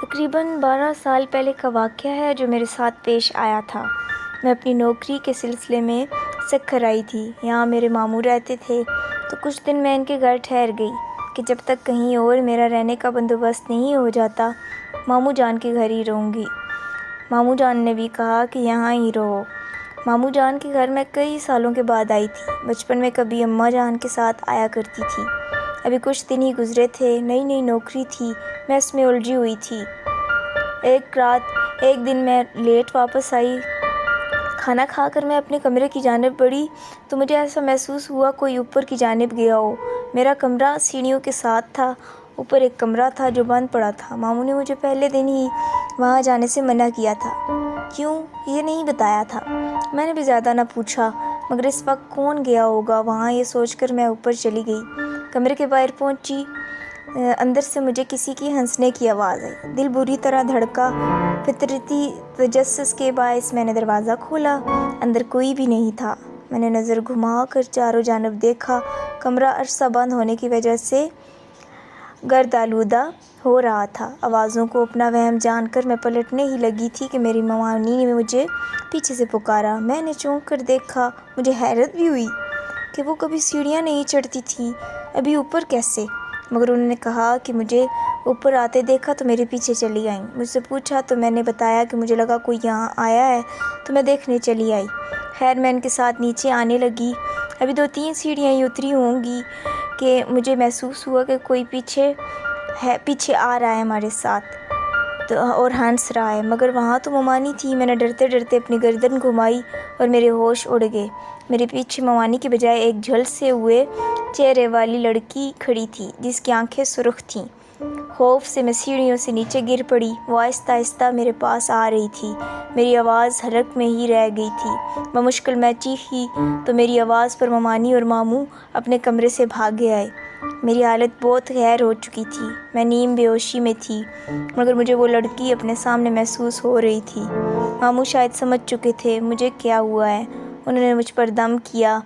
تقریباً 12 سال پہلے کا واقعہ ہے جو میرے ساتھ پیش آیا تھا۔ میں اپنی نوکری کے سلسلے میں سکھر آئی تھی۔ یہاں میرے ماموں رہتے تھے، تو کچھ دن میں ان کے گھر ٹھہر گئی کہ جب تک کہیں اور میرا رہنے کا بندوبست نہیں ہو جاتا ماموں جان کے گھر ہی رہوں گی۔ ماموں جان نے بھی کہا کہ یہاں ہی رہو۔ ماموں جان کے گھر میں کئی سالوں کے بعد آئی تھی۔ بچپن میں کبھی اماں جان کے ساتھ آیا کرتی تھی۔ ابھی کچھ دن ہی گزرے تھے، نئی نئی نوکری تھی، میں اس میں الجھی ہوئی تھی۔ ایک دن میں لیٹ واپس آئی۔ کھانا کھا کر میں اپنے کمرے کی جانب بڑھی تو مجھے ایسا محسوس ہوا کوئی اوپر کی جانب گیا ہو۔ میرا کمرہ سیڑھیوں کے ساتھ تھا، اوپر ایک کمرہ تھا جو بند پڑا تھا۔ ماموں نے مجھے پہلے دن ہی وہاں جانے سے منع کیا تھا۔ کیوں، یہ نہیں بتایا تھا۔ میں نے بھی زیادہ نہ پوچھا، مگر اس وقت کون گیا ہوگا وہاں یہ سوچ کر میں اوپر چلی گئی۔ کمرے کے باہر پہنچی، اندر سے مجھے کسی کی ہنسنے کی آواز آئی۔ دل بری طرح دھڑکا۔ فطرتی تجسس کے باعث میں نے دروازہ کھولا۔ اندر کوئی بھی نہیں تھا۔ میں نے نظر گھما کر چاروں جانب دیکھا۔ کمرہ عرصہ بند ہونے کی وجہ سے گرد آلودہ ہو رہا تھا۔ آوازوں کو اپنا وہم جان کر میں پلٹنے ہی لگی تھی کہ میری مامانی نے مجھے پیچھے سے پکارا۔ میں نے چونک کر دیکھا۔ مجھے حیرت بھی ہوئی کہ وہ کبھی سیڑھیاں نہیں چڑھتی تھیں، ابھی اوپر کیسے؟ مگر انہوں نے کہا کہ مجھے اوپر آتے دیکھا تو میرے پیچھے چلی آئیں۔ مجھ سے پوچھا تو میں نے بتایا کہ مجھے لگا کوئی یہاں آیا ہے تو میں دیکھنے چلی آئی۔ خیر میں ان کے ساتھ نیچے آنے لگی۔ ابھی 2-3 سیڑھیاں ہی اتری ہوں گی کہ مجھے محسوس ہوا کہ کوئی پیچھے آ رہا ہے ہمارے ساتھ اور ہنس رہا ہے، مگر وہاں تو مامانی تھی۔ میں نے ڈرتے ڈرتے اپنی گردن گھمائی اور میرے ہوش اڑ گئے۔ میرے پیچھے مامانی کے بجائے ایک جھلسے ہوئے چہرے والی لڑکی کھڑی تھی جس کی آنکھیں سرخ تھیں۔ خوف سے میں سیڑھیوں سے نیچے گر پڑی۔ وہ آہستہ آہستہ میرے پاس آ رہی تھی۔ میری آواز حلق میں ہی رہ گئی تھی۔ بمشکل میں چیخی تو میری آواز پر مامانی اور ماموں اپنے کمرے سے بھاگے آئے۔ میری حالت بہت غیر ہو چکی تھی۔ میں نیم بے ہوشی میں تھی، مگر مجھے وہ لڑکی اپنے سامنے محسوس ہو رہی تھی۔ ماموں شاید سمجھ چکے تھے مجھے کیا ہوا ہے۔ انہوں نے مجھ پر دم کیا۔